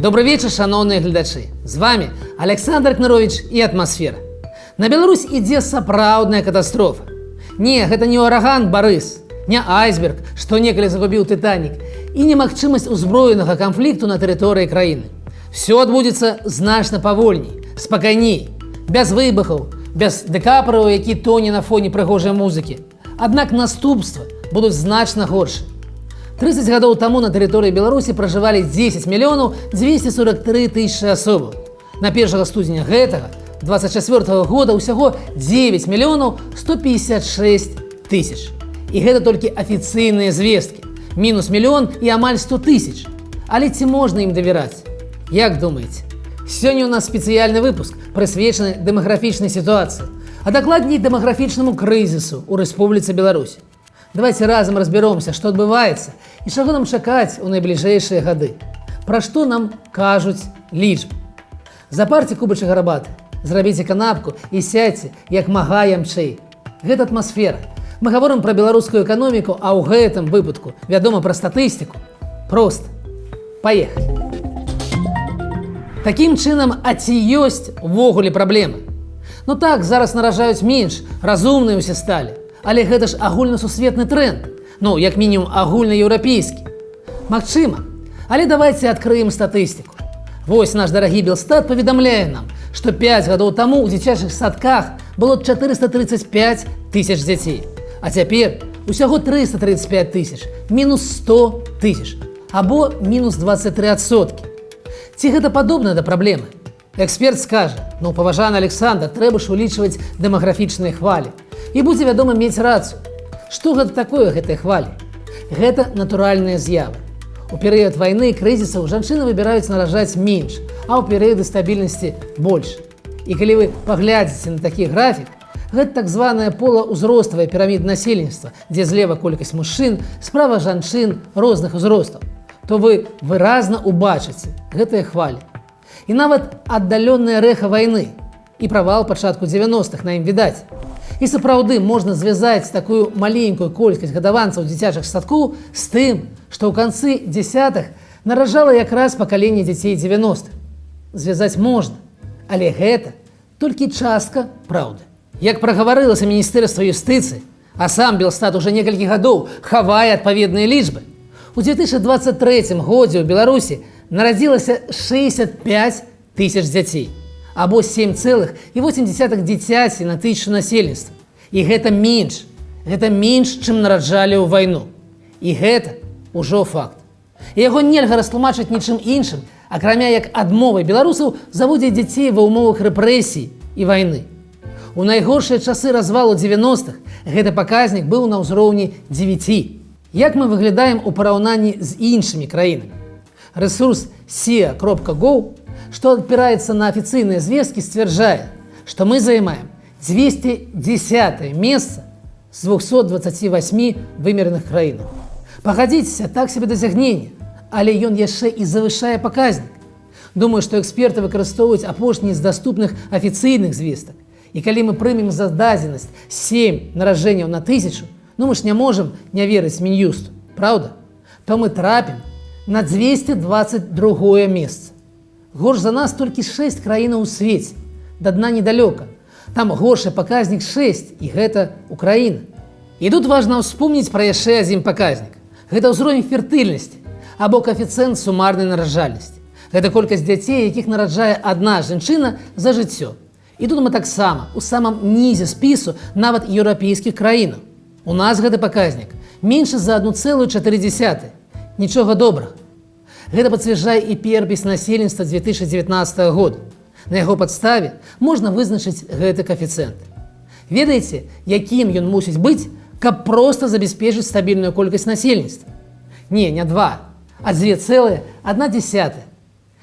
Добрый вечер, шановные глядачи. З вами Александр Кнырович и Атмосфера. На Беларусь ідзе сапраўдная катастрофа. Не, гэта не ураган Барыс, не айсберг, што некалі загубіў Тытанік, і немагчымасць узброенага канфлікту на тэрыторыі краіны. Все адбудзецца значна павольней, спакайней, без выбухаў, без дэкапараў, які тоне на фоне прыгожай музыкі. Аднак наступствы будуць значна горшыя. 30 гадоў таму на тэрыторыі Беларусі пражывалі 10 мільёнаў 243 тысячы асобаў. На 1 студзеня гэтага 24 года ўсяго 9 мільёнаў 156 тысяч. І гэта толькі афіцыйныя звесткі. Мінус мільён і амаль 100 тысяч. Але ці можна ім давяраць? Як думаеце? Сёння у нас спецыяльны выпуск, прысвечаны дэмаграфічнай сітуацыі, а дакладней дэмаграфічнаму крызісу ў Рэспубліцы Беларусь. Давайте разом разберемся, что отбывается и чего нам чакаць у найбліжэйшыя гады. Пра што нам кажуць лічбы. Запарце кубачак гарбаты, зрабіце канапку і сядьце як мага ямчэй. Гэта атмасфера. Мы гаворым пра беларускую эканоміку, а ў гэтым выпадку вядома пра статыстыку. Проста. Паехалі. Такім чынам, а ці ёсць увогуле праблемы? Ну так, зараз наражаюць менш, разумныя ўсе сталі. Але гэта ж агульнасусветны тренд, ну, як мінімум агульнаеўрапейскі. Магчыма, але давайте адкрыем статыстыку. Вось наш дарагі Белстат паведамляе нам, што 5 гадоў таму ў дзіцячых садках было 435 тысяч дзяцей, а цяпер усяго 335 тысяч, мінус 100 тысяч, або мінус 23%. Ці гэта падобна да праблемы? Эксперт скажа, ну, паважаны Александр, трэба ж улічваць дэмаграфічныя хвалі. І будзе, вядома, мець рацыю. Што гэта такое гэтай хвалі? Гэта натуральныя з'явы. У перыяд вайны і крызісаў жанчыны выбіраюць наражаць менш, а ў перыяды стабільнасці больш. І калі вы паглядзіце на такі графік, гэта так званая полаўзроставая піраміда насельніцтва, дзе злева колькасць мужчын, справа жанчын розных узростаў, то вы выразна убачыце гэтыя хвалі. І нават аддаленное рэха вайны і правал пачатку 90-х на ім відаць. І сапраўды можна звязаць такую маленькую колькасць гадаванцаў дзіцячых садкоў з тым, што ў канцы дзесятых наражала якраз пакаленне дзяцей 90-х. Звязаць можна, але гэта толькі частка праўды. Як прагаварылася Міністэрства юстыцыі, а сам Белстат уже некалькі гадоў хавае адпаведныя лічбы, у 2023 годзе ў Беларусі нарадзілася 65 тысяч дзяцей, або 7,8 дзіцяці на тысячу насельніцтва. І гэта менш, чым нараджалі ў вайну. І гэта ўжо факт. І яго нельга растлумачыць нічым іншым, акрамя як адмовай беларусаў заводзіць дзяцей ва ўмовах рэпрэсій і вайны. У найгоршыя часы развалу 90-х гэты паказнік быў на ўзроўні 9. Як мы выглядаем у параўнанні з іншымі краінамі? Ресурс sia.gov, что опирается на официальные звестки, стверждает, что мы занимаем 210 место с 228 вымеренных краинах. Погодитесь, так себе досягнение, але ён яшчэ і завышае паказнік. Думаю, что эксперты выкарыстоўваюць апошнія з доступных официальных звестак. И калі мы прымем за дадзенасць 7 наражэнняў на 1000, ну мы ж не можем не верыць Мін'юсту, правда? То мы трапім на 222 месца. Горш за нас толькі 6 краінаў у свеце, да дна недалёка. Там горшы паказнік 6, і гэта Украіна. І тут важна ўспомніць пра яшчэ адзін паказнік. Гэта ўзровень фертыльнасці, або каэфіцыент сумарнай нараджальнасці. Гэта колькасць дзяцей, якіх нараджае адна жанчына за жыццё. І тут мы таксама у самым нізе спісу нават еўрапейскіх краінаў. У нас гэты паказнік меншы за 1,4. Нічога добрага. Гэта пацвярджае і перапіс насельніцтва 2019 года. На яго падставе можна вызначыць гэты каэфіцыент. Ведаеце, якім ён мусіць быць, каб проста забяспечыць стабільную колькасць насельніцтва? Не 2, а 2,1.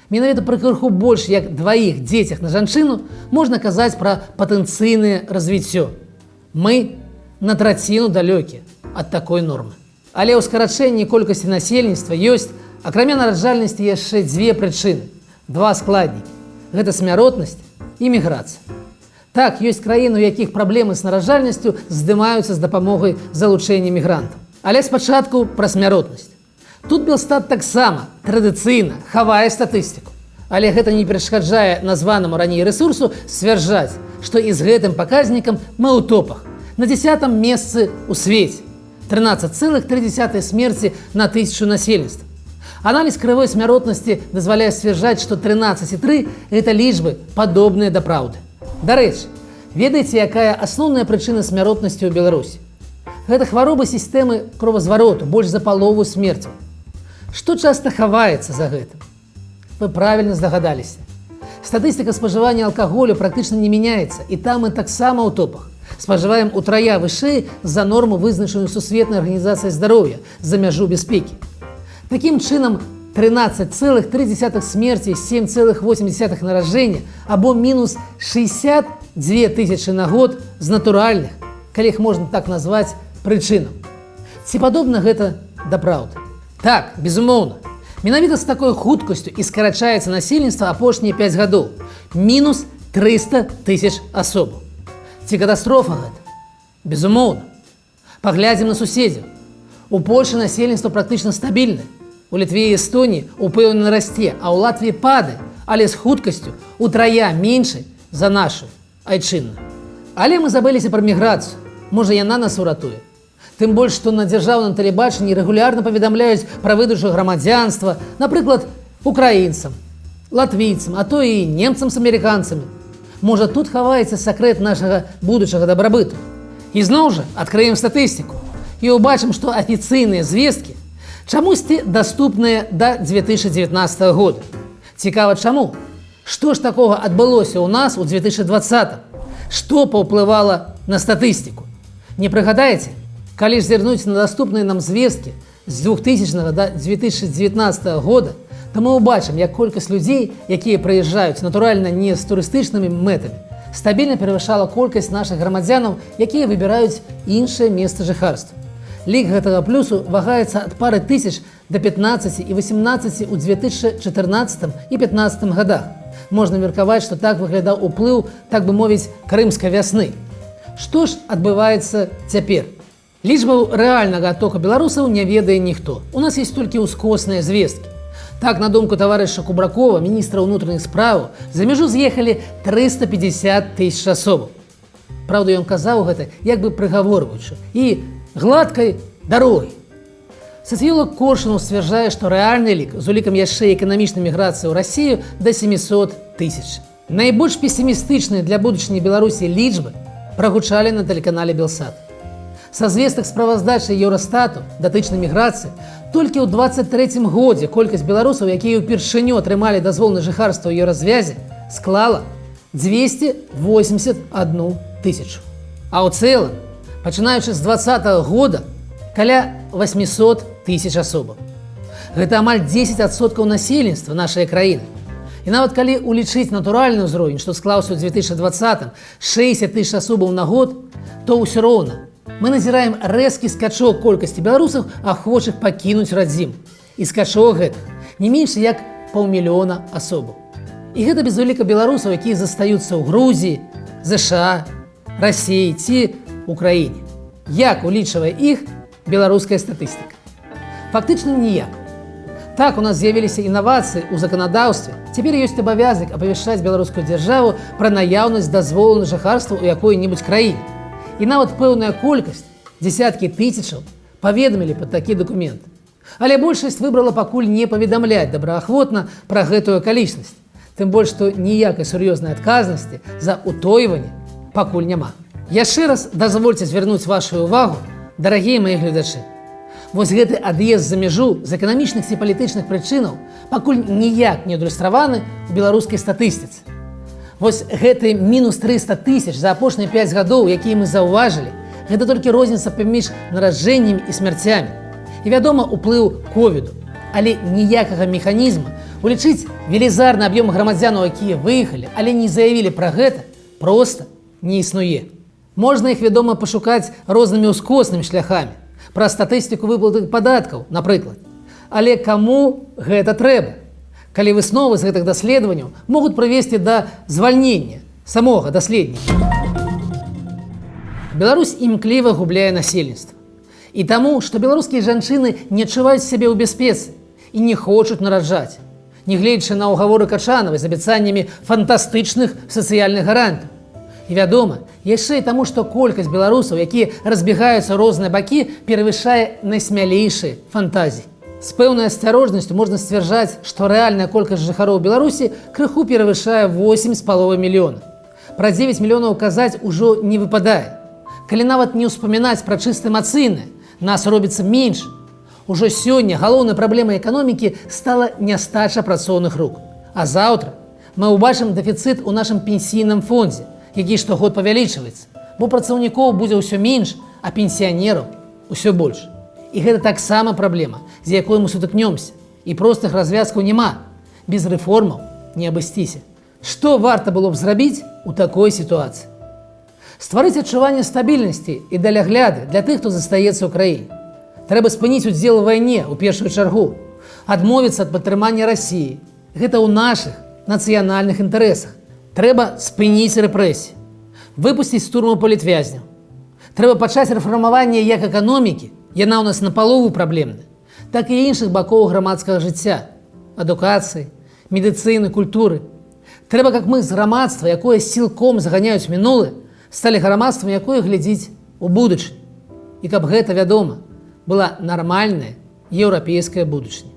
Менавіта пры крыху больш як 2 дзецях на жанчыну можна казаць пра патэнцыйнае развіццё. Мы на траціну далёкія ад такой нормы. Але ў скарачэнні колькасці насельніцтва ёсць, акрамя нараджальнасці, яшчэ 2 прычыны, 2 складнікі. Гэта смяротнасць і міграцыя. Так, ёсць краіны, у якіх праблемы з нараджальнасцю здымаюцца з дапамогай залучэння мігрантаў. Але спачатку пра смяротнасць. Тут Белстат таксама традыцыйна хавае статыстыку. Але гэта не перашкаджае названаму раней рэсурсу сцвярджаць, што і з гэтым паказнікам мы ў топах на 10-м месцы ў свеце. 13,3 смерці на 1000 насельніцтва. Аналіз крывой смяротнасці дазваляе сцвярджаць, што 13,3 – гэта лічбы падобныя да праўды. Дарэчы, ведаеце, якая асноўная прычына смяротнасці ў Беларусі? Гэта хваробы сістэмы кровазвароту, больш за палову смерцяў. Што часта хаваецца за гэтым? Вы правільна здагадаліся. Статыстыка спажывання алкаголю практычна не мяняецца, і там мы таксама ў топах. Спажываем утрая вышэй за норму, вызначаную Сусветнай арганізацыяй здароўя, за мяжу бяспекі. Такім чынам, 13,3 смерці, 7,8 наражэння або мінус 62 тысячы на год з натуральных, калі іх можна так назваць, прычынам. Ці падобна гэта да праўды? Так, безумоўна. Менавіта з такой хуткасцю і скарачаецца насельніцтва апошнія 5 гадоў. Мінус 300 тысяч асобаў. Ці катастрофа гэта? Безумоўна. Паглядзім на суседзяў. У Польшы насельніцтва практычна стабільнае. У Літве і Эстоніі упэўнена расце, а ў Латвіі падае, але з хуткасцю утрая меншай за нашу айчынную. Але мы забыліся пра міграцыю. Можа, яна нас уратуе. Тым больш, што на дзяржаўным тэлебачанні рэгулярна паведамляюць пра выдачу грамадзянства, напрыклад, украінцам, латвійцам, а то і немцам з амерыканцамі. Можа, тут хаваецца сакрэт нашага будучага дабрабыту. І зноў жа адкрыем статыстыку і ўбачым, што афіцыйныя звесткі чамусьці даступныя да 2019 года. Цікава чаму? Што ж такога адбылося ў нас у 2020? Што паўплывала на статыстыку? Не прыгадаеце? Калі ж зірнуць на даступныя нам звесткі з 2000 да 2019 года, то мы ўбачым, як колькасць людзей, якія прыязджаюць натуральна не з турыстычнымі мэтамі, стабільна перавышала колькасць нашых грамадзянаў, якія выбіраюць іншае месца жыхарства. Лік гэтага плюсу вагаецца ад пары тысяч да 15 і 18 у 2014 і 2015 годах. Можна меркаваць, што так выглядаў уплыў, так бы мовіць, крымскай вясны. Што ж адбываецца цяпер? Лічбаў рэальнага адтоку беларусаў не ведае ніхто. У нас ёсць толькі ўскосныя звесткі. Так, на думку таварыша Кубракова, міністра ўнутраных справаў, за мяжу з'ехалі 350 тысяч асобаў. Праўда, ён казаў гэта як бы прыгаворваючы і гладкай дарогай. Сацыёлог Коршунаў сцвярджае, што рэальны лік з улікам яшчэ эканамічнай міграцыі ў Расію да 700 тысяч. Найбольш песімістычныя для будучыні Беларусі лічбы прагучалі на тэлеканале Белсат. Са звестак справаздачы Еўрастату датычнай міграцыі толькі ў 23 годзе колькасць беларусаў, якія ўпершыню атрымалі дазвол на жыхарства ў еўразвязе, склала 281 тысячу. А ў цэлым, пачынаючы з 2020 года, каля 800 тысяч асобаў. Гэта амаль 10% насельніцтва нашай краіны. І нават калі улічыць натуральны ўзровень, што склаўся ў 2020, 60 тысяч асобаў на год, то ўсё роўна мы назіраем рэзкі скачок колькасці беларусаў, ахвочых пакінуць радзіму. І скачок гэта не менш як 500 000 асобаў. І гэта без уліка беларусаў, якія застаюцца ў Грузіі, ЗША, Расіі ці Украіне. Як улічвае іх беларуская статыстыка? Фактычна ніяк. Так, у нас з'явіліся інавацыі ў заканадаўстве. Цяпер ёсць абавязак апавяшчаць беларускую дзяржаву пра наяўнасць дазволу на жыхарства ў якой-небудзь краіне. І нават пэўная колькасць, дзесяткі тысячаў, паведамілі пад такі дакумент. Але большасць выбрала пакуль не паведамляць добраахвотна пра гэтую акалічнасць. Тым больш, што ніякай сур'ёзнай адказнасці за утойванне пакуль няма. Яшчэ раз дазвольце звярнуць вашу ўвагу, дарагія мае гледачы. Вось гэты ад'езд за мяжу з эканамічных ці палітычных прычынаў пакуль ніяк не адлюстраваны ў беларускай статыстыцы. Вось гэты мінус 300 тысяч за апошнія 5 гадоў, якія мы заўважылі, гэта толькі розніца паміж нараджэннямі і смярцямі. І, вядома, уплыў ковіду. Але ніякага механізма улічыць велізарны аб'ём грамадзянаў, якія выехалі, але не заявілі пра гэта, проста не існуе. Можна іх, вядома, пашукаць рознымі ўскоснымі шляхамі. Пра статыстыку выплаты падаткаў, напрыклад. Але каму гэта трэба? Калі высновы з гэтых даследаванняў могуць прывесці да звальнення самога даследніка. Беларусь імкліва губляе насельніцтва. І таму, што беларускія жанчыны не адчуваюць сябе ў бяспецы і не хочуць нараджаць, нягледзячы на ўгаворы Качанавай з абяцаннямі фантастычных сацыяльных гарантый. І вядома, яшчэ і таму, што колькасць беларусаў, якія разбегаюцца ў розныя бакі, перавышае найсмялейшыя фантазіі. З пэўнай асцярожнасцю можна сцвярджаць, што рэальная колькасць жыхароў Беларусі крыху перавышае 8,5 мільёна. Пра 9 мільёнаў казаць ужо не выпадае. Калі нават не ўспамінаць пра чыста эмацыйнае, нас робіцца менш. Ужо сёння галоўнай праблемай эканомікі стала нястача працоўных рук. А заўтра мы ўбачым дэфіцыт у нашым пенсійным фондзе, які штогод павялічваецца, бо працаўнікоў будзе ўсё менш, а пенсіянераў усё больш. І гэта таксама праблема, з якой мы сутыкнёмся. І простых развязкаў няма. Без рэформаў не абысціся. Што варта было б зрабіць у такой сітуацыі? Стварыць адчуванне стабільнасці і далягляды для тых, хто застаецца ў краіне. Трэба спыніць удзел у вайне ў першую чаргу, адмовіцца ад падтрымання Расіі. Гэта ў нашых нацыянальных інтарэсах. Трэба спыніць рэпрэсіі, выпусціць з турмаў палітвязняў. Трэба пачаць рэфармаванне як эканомікі, яна ў нас напалову праблемная, так і іншых бакоў грамадскага жыцця, адукацыі, медыцыны, культуры. Трэба, как мы з грамадства, якое сілком заганяюць мінулае, сталі грамадствам, якое глядзіць у будучыню. І каб гэта, вядома, была нармальная еўрапейская будучыня.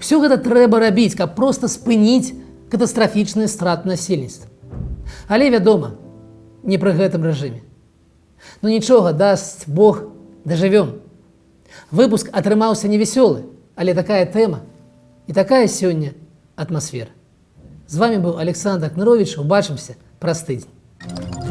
Усё гэта трэба рабіць, каб проста спыніць катастрафічныя страты насельніцтва. Але, вядома, не пры гэтым рэжыме. Ну нічога, дасць Бог, дажывём. Выпуск атрымаўся невесёлы, але такая тэма і такая сёння атмасфера. З вами быў Александр Кныровіч, убачымся праз тыдзень.